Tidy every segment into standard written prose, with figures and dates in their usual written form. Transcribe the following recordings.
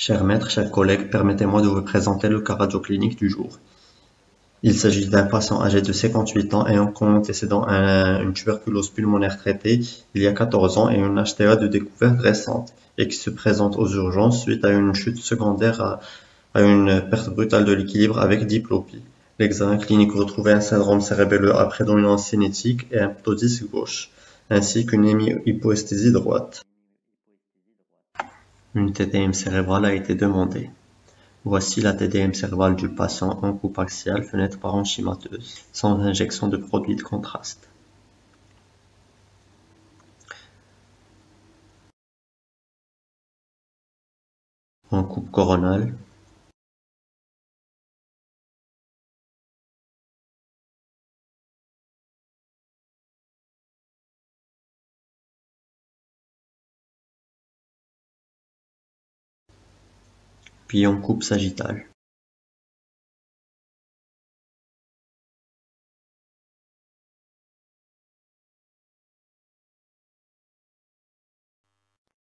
Cher maître, chers collègues, permettez-moi de vous présenter le cas radioclinique du jour. Il s'agit d'un patient âgé de 58 ans ayant antécédent une tuberculose pulmonaire traitée il y a 14 ans et une HTA de découverte récente et qui se présente aux urgences suite à une chute secondaire à une perte brutale de l'équilibre avec diplopie. L'examen clinique retrouvait un syndrome cérébelleux à prédominance cinétique et un ptosis gauche, ainsi qu'une hémihypoesthésie droite. Une TDM cérébrale a été demandée. Voici la TDM cérébrale du patient en coupe axiale, fenêtre parenchymateuse, sans injection de produit de contraste. En coupe coronale. Puis en coupe sagittale.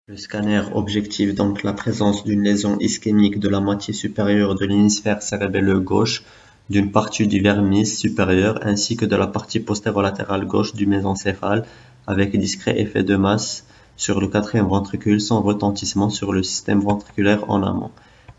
Le scanner objective donc la présence d'une lésion ischémique de la moitié supérieure de l'hémisphère cérébelleux gauche, d'une partie du vermis supérieur ainsi que de la partie postérolatérale gauche du mésencéphale avec discret effet de masse sur le quatrième ventricule sans retentissement sur le système ventriculaire en amont.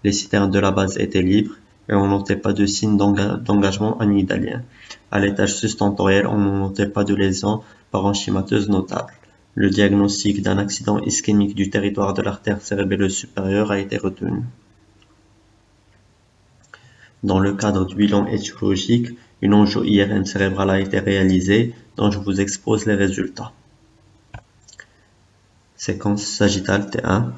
Les citernes de la base étaient libres et on notait pas de signe d'engagement amygdalien. À l'étage sustentoriel, on ne notait pas de lésion parenchymateuse notable. Le diagnostic d'un accident ischémique du territoire de l'artère cérébelleuse supérieure a été retenu. Dans le cadre du bilan étiologique, une angio-IRM cérébrale a été réalisée, dont je vous expose les résultats. Séquence sagittale T1.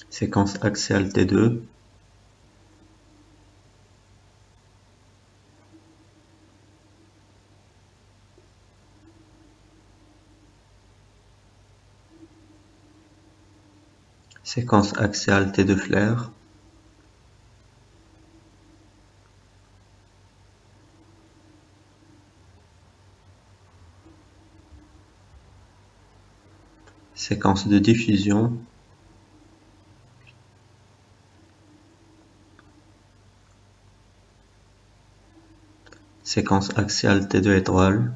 Séquence axiale T2. Séquence axiale T2 flair. Séquence de diffusion. Séquence axiale T2 étoile.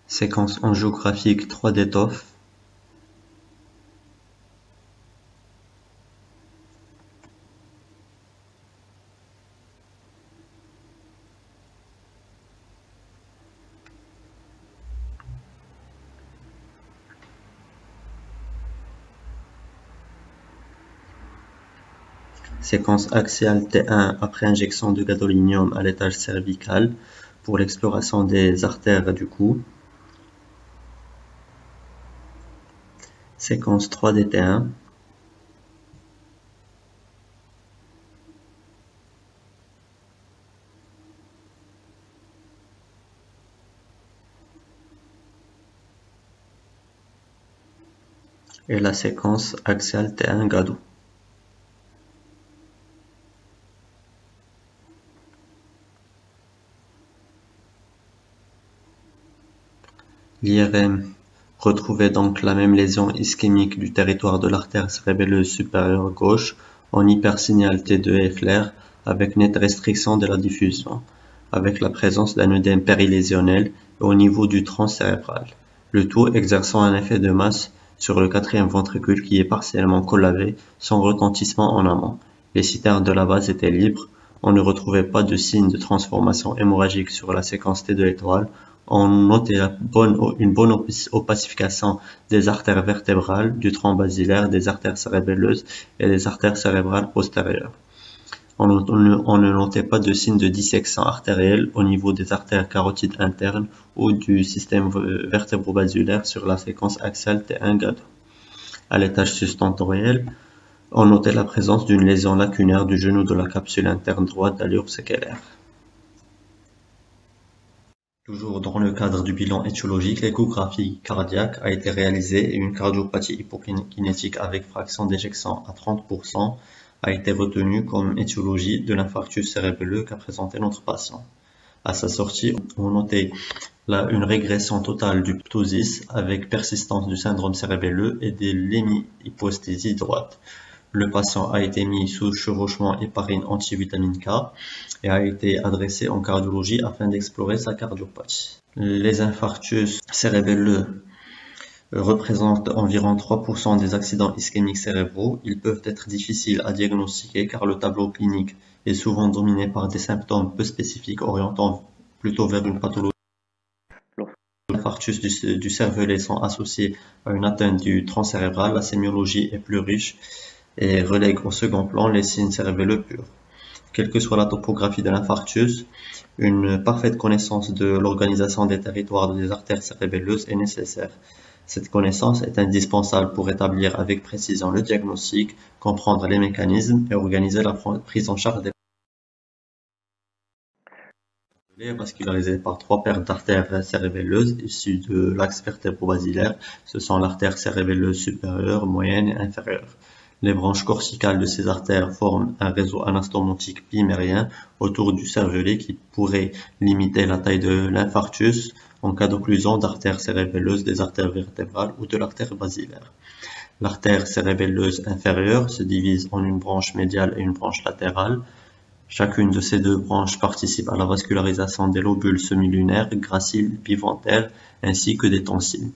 Séquence angiographique 3D TOF. Séquence axiale T1 après injection de gadolinium à l'étage cervical pour l'exploration des artères du cou. Séquence 3D T1. Et la séquence axiale T1 gado. L'IRM retrouvait donc la même lésion ischémique du territoire de l'artère cérébelleuse supérieure gauche en hypersignal T2 et flair avec nette restriction de la diffusion, avec la présence d'un œdème périlésionnel au niveau du tronc cérébral, le tout exerçant un effet de masse sur le quatrième ventricule qui est partiellement collavé sans retentissement en amont. Les citernes de la base étaient libres, on ne retrouvait pas de signe de transformation hémorragique sur la séquence T2 étoile. On notait une bonne opacification des artères vertébrales, du tronc basilaire, des artères cérébelleuses et des artères cérébrales postérieures. On ne notait pas de signe de dissection artérielle au niveau des artères carotides internes ou du système vertébro-basulaire sur la séquence axiale T1 gado. À l'étage sustentoriel, on notait la présence d'une lésion lacunaire du genou de la capsule interne droite d'allure séquelaire. Toujours dans le cadre du bilan étiologique, l'échographie cardiaque a été réalisée et une cardiopathie hypokinétique avec fraction d'éjection à 30% a été retenue comme étiologie de l'infarctus cérébelleux qu'a présenté notre patient. À sa sortie, on notait une régression totale du ptosis avec persistance du syndrome cérébelleux et de l'hémihyposthésie droite. Le patient a été mis sous chevauchement héparine antivitamine K et a été adressé en cardiologie afin d'explorer sa cardiopathie. Les infarctus cérébelleux représentent environ 3% des accidents ischémiques cérébraux. Ils peuvent être difficiles à diagnostiquer car le tableau clinique est souvent dominé par des symptômes peu spécifiques orientant plutôt vers une pathologie. Les infarctus du cervelet sont associés à une atteinte du tronc cérébral. La sémiologie est plus riche et relègue au second plan les signes cérébelleux purs. Quelle que soit la topographie de l'infarctus, une parfaite connaissance de l'organisation des territoires des artères cérébelleuses est nécessaire. Cette connaissance est indispensable pour établir avec précision le diagnostic, comprendre les mécanismes et organiser la prise en charge des patients vascularisés par trois paires d'artères cérébelleuses issues de l'axe vertébro-basilaire. Ce sont l'artère cérébelleuse supérieure, moyenne et inférieure. Les branches corticales de ces artères forment un réseau anastomotique bimérien autour du cervelet qui pourrait limiter la taille de l'infarctus en cas d'occlusion d'artères cérébelleuses des artères vertébrales ou de l'artère basilaire. L'artère cérébelleuse inférieure se divise en une branche médiale et une branche latérale. Chacune de ces deux branches participe à la vascularisation des lobules semilunaires, graciles, biventaires ainsi que des tonsilles.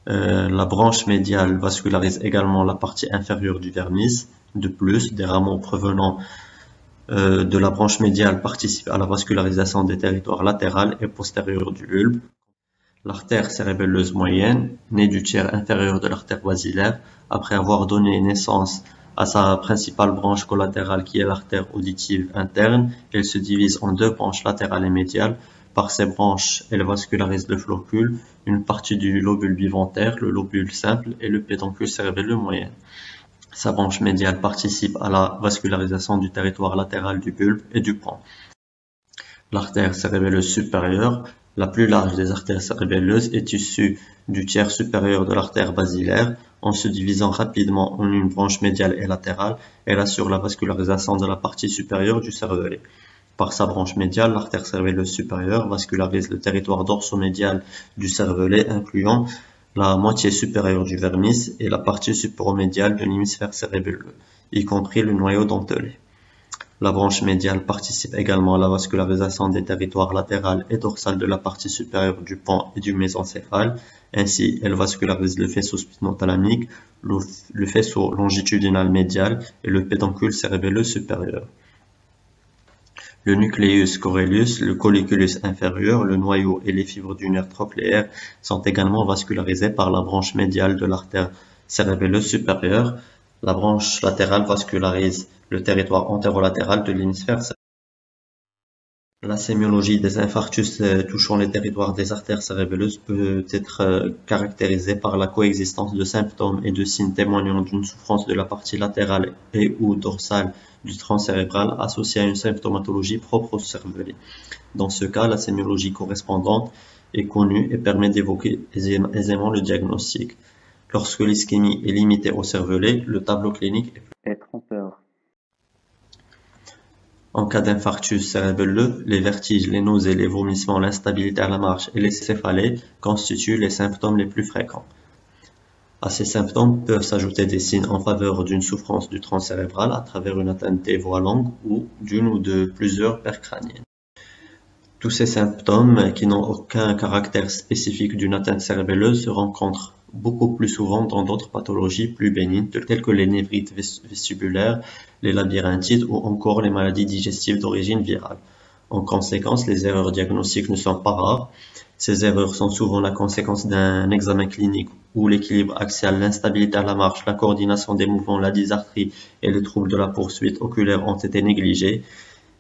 La branche médiale vascularise également la partie inférieure du vermis. De plus, des rameaux provenant de la branche médiale participent à la vascularisation des territoires latéral et postérieurs du bulbe. L'artère cérébelleuse moyenne, née du tiers inférieur de l'artère basilaire, après avoir donné naissance à sa principale branche collatérale qui est l'artère auditive interne, elle se divise en deux branches latérales et médiales. Par ces branches, elle vascularise le flocule, une partie du lobule biventaire, le lobule simple et le pédoncule cérébelleux moyen. Sa branche médiale participe à la vascularisation du territoire latéral du bulbe et du pont. L'artère cérébelleuse supérieure, la plus large des artères cérébelleuses, est issue du tiers supérieur de l'artère basilaire. En se divisant rapidement en une branche médiale et latérale, elle assure la vascularisation de la partie supérieure du cervelet. Par sa branche médiale, l'artère cérébelleuse supérieure vascularise le territoire dorsomédial du cervelet, incluant la moitié supérieure du vermis et la partie supéromédiale de l'hémisphère cérébelleux, y compris le noyau dentelé. La branche médiale participe également à la vascularisation des territoires latéral et dorsal de la partie supérieure du pont et du mésencéphale. Ainsi, elle vascularise le faisceau spinothalamique, le faisceau longitudinal médial et le pédoncule cérébelleux supérieur. Le nucleus coeruleus, le colliculus inférieur, le noyau et les fibres du nerf trochléaire sont également vascularisés par la branche médiale de l'artère cérébelleuse supérieure. La branche latérale vascularise le territoire antérolatéral de l'hémisphère cérébelleux. La sémiologie des infarctus touchant les territoires des artères cérébelleuses peut être caractérisée par la coexistence de symptômes et de signes témoignant d'une souffrance de la partie latérale et ou dorsale du tronc cérébral associée à une symptomatologie propre au cervelet. Dans ce cas, la sémiologie correspondante est connue et permet d'évoquer aisément le diagnostic. Lorsque l'ischémie est limitée au cervelet, le tableau clinique est trompeur. En cas d'infarctus cérébelleux, les vertiges, les nausées, les vomissements, l'instabilité à la marche et les céphalées constituent les symptômes les plus fréquents. À ces symptômes peuvent s'ajouter des signes en faveur d'une souffrance du tronc cérébral à travers une atteinte des voies longues ou d'une ou de plusieurs paires crâniennes. Tous ces symptômes, qui n'ont aucun caractère spécifique d'une atteinte cérébelleuse, se rencontrent beaucoup plus souvent dans d'autres pathologies plus bénignes telles que les névrites vestibulaires, les labyrinthites ou encore les maladies digestives d'origine virale. En conséquence, les erreurs diagnostiques ne sont pas rares. Ces erreurs sont souvent la conséquence d'un examen clinique où l'équilibre axial, l'instabilité à la marche, la coordination des mouvements, la dysarthrie et les troubles de la poursuite oculaire ont été négligés.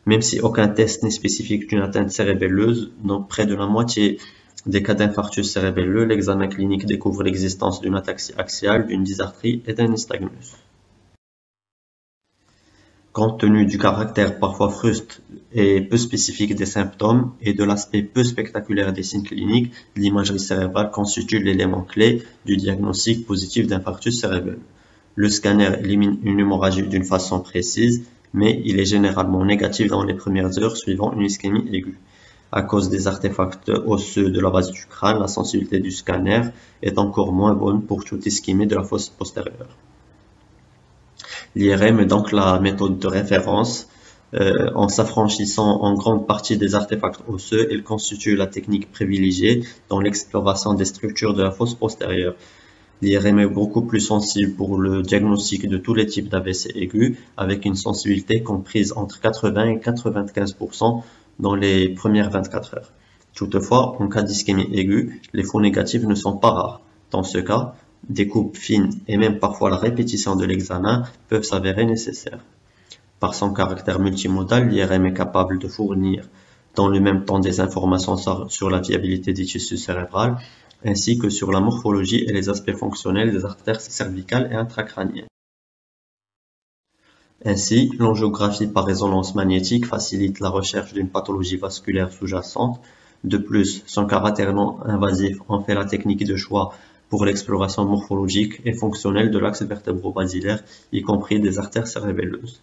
Même si aucun test n'est spécifique d'une atteinte cérébelleuse, dans près de la moitié des cas d'infarctus cérébelleux, l'examen clinique découvre l'existence d'une ataxie axiale, d'une dysarthrie et d'un nystagmus. Compte tenu du caractère parfois fruste et peu spécifique des symptômes et de l'aspect peu spectaculaire des signes cliniques, l'imagerie cérébrale constitue l'élément clé du diagnostic positif d'infarctus cérébral. Le scanner élimine une hémorragie d'une façon précise, mais il est généralement négatif dans les premières heures suivant une ischémie aiguë. À cause des artefacts osseux de la base du crâne, la sensibilité du scanner est encore moins bonne pour toute ischémie de la fosse postérieure. L'IRM est donc la méthode de référence. En s'affranchissant en grande partie des artefacts osseux, elle constitue la technique privilégiée dans l'exploration des structures de la fosse postérieure. L'IRM est beaucoup plus sensible pour le diagnostic de tous les types d'AVC aigus, avec une sensibilité comprise entre 80 et 95% dans les premières 24 heures. Toutefois, en cas d'ischémie aiguë, les faux négatifs ne sont pas rares. Dans ce cas, des coupes fines et même parfois la répétition de l'examen peuvent s'avérer nécessaires. Par son caractère multimodal, l'IRM est capable de fournir dans le même temps des informations sur la viabilité des tissus cérébraux, ainsi que sur la morphologie et les aspects fonctionnels des artères cervicales et intracrâniennes. Ainsi, l'angiographie par résonance magnétique facilite la recherche d'une pathologie vasculaire sous-jacente. De plus, son caractère non invasif en fait la technique de choix pour l'exploration morphologique et fonctionnelle de l'axe vertébro-basilaire, y compris des artères cérébelleuses.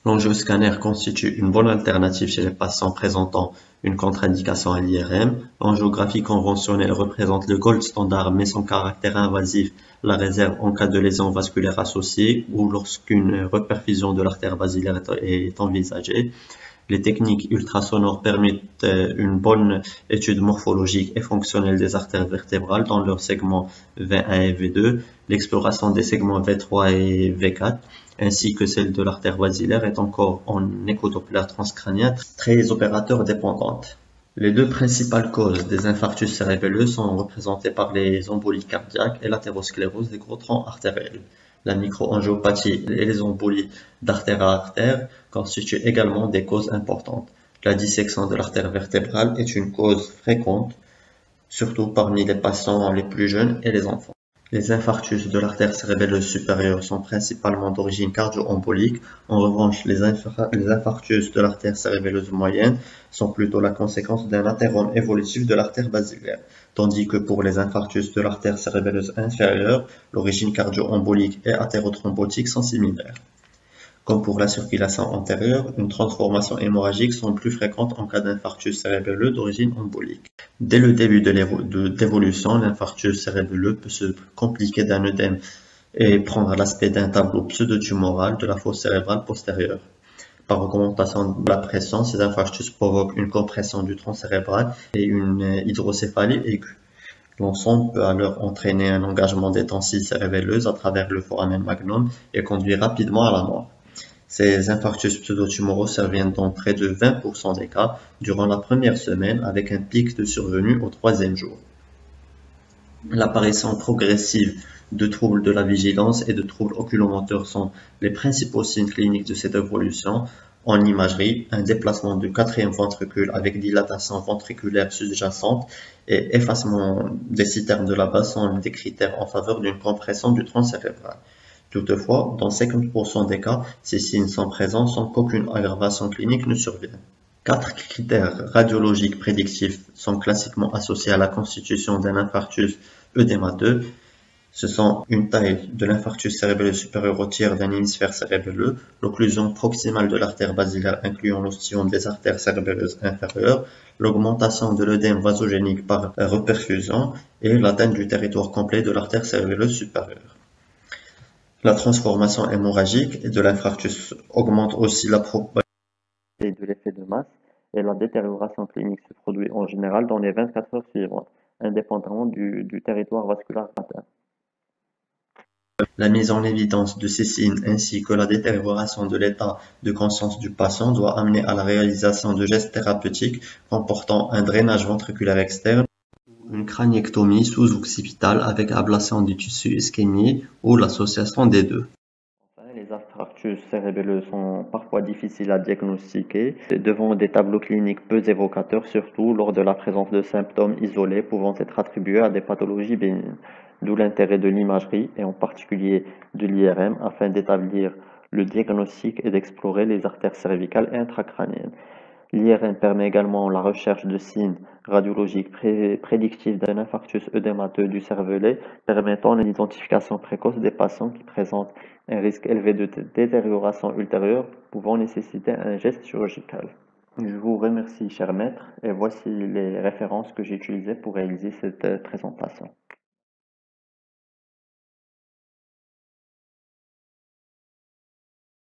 L'angioscanner constitue une bonne alternative chez les patients présentant une contre-indication à l'IRM. L'angiographie conventionnelle représente le gold standard, mais son caractère invasif la réserve en cas de lésion vasculaire associée ou lorsqu'une reperfusion de l'artère basilaire est envisagée. Les techniques ultrasonores permettent une bonne étude morphologique et fonctionnelle des artères vertébrales dans leurs segments V1 et V2, l'exploration des segments V3 et V4, ainsi que celle de l'artère basilaire est encore en échodoppler transcrânien très opérateur dépendante. Les deux principales causes des infarctus cérébelleux sont représentées par les embolies cardiaques et l'athérosclérose des gros troncs artériels. La microangiopathie et les embolies d'artère à artère constituent également des causes importantes. La dissection de l'artère vertébrale est une cause fréquente, surtout parmi les patients les plus jeunes et les enfants. Les infarctus de l'artère cérébelleuse supérieure sont principalement d'origine cardio-embolique. En revanche, les infarctus de l'artère cérébelleuse moyenne sont plutôt la conséquence d'un athérome évolutif de l'artère basilaire, tandis que pour les infarctus de l'artère cérébelleuse inférieure, l'origine cardio-embolique et athérothrombotique sont similaires. Comme pour la circulation antérieure, une transformation hémorragique sont plus fréquentes en cas d'infarctus cérébelleux d'origine embolique. Dès le début de l'évolution, l'infarctus cérébelleux peut se compliquer d'un œdème et prendre l'aspect d'un tableau pseudotumoral de la fosse cérébrale postérieure. Par augmentation de la pression, ces infarctus provoquent une compression du tronc cérébral et une hydrocéphalie aiguë. L'ensemble peut alors entraîner un engagement des tensies cérébelleuses à travers le foramen magnum et conduire rapidement à la mort. Ces infarctus pseudotumoraux surviennent dans près de 20% des cas durant la première semaine avec un pic de survenue au troisième jour. L'apparition progressive de troubles de la vigilance et de troubles oculomoteurs sont les principaux signes cliniques de cette évolution. En imagerie, un déplacement du quatrième ventricule avec dilatation ventriculaire sous-jacente et effacement des citernes de la base sont des critères en faveur d'une compression du tronc cérébral. Toutefois, dans 50% des cas, ces signes sont présents sans qu'aucune aggravation clinique ne survienne. 4 critères radiologiques prédictifs sont classiquement associés à la constitution d'un infarctus œdémateux. Ce sont une taille de l'infarctus cérébelleux supérieur au tiers d'un hémisphère cérébelleux, l'occlusion proximale de l'artère basilaire incluant l'ostium des artères cérébelleuses inférieures, l'augmentation de l'œdème vasogénique par reperfusion et l'atteinte du territoire complet de l'artère cérébelleuse supérieure. La transformation hémorragique de l'infarctus augmente aussi la probabilité de l'effet de masse et la détérioration clinique se produit en général dans les 24 heures suivantes, indépendamment du territoire vasculaire atteint. La mise en évidence de ces signes ainsi que la détérioration de l'état de conscience du patient doit amener à la réalisation de gestes thérapeutiques comportant un drainage ventriculaire externe, une craniectomie sous-occipitale avec ablation du tissu ischémique ou l'association des deux. Enfin, les infarctus cérébelleux sont parfois difficiles à diagnostiquer devant des tableaux cliniques peu évocateurs, surtout lors de la présence de symptômes isolés pouvant être attribués à des pathologies bénignes. D'où l'intérêt de l'imagerie et en particulier de l'IRM afin d'établir le diagnostic et d'explorer les artères cervicales et intracrâniennes. L'IRM permet également la recherche de signes radiologiques prédictifs d'un infarctus œdémateux du cervelet, permettant l'identification précoce des patients qui présentent un risque élevé de détérioration ultérieure pouvant nécessiter un geste chirurgical. Je vous remercie, cher maître, et voici les références que j'ai utilisées pour réaliser cette présentation.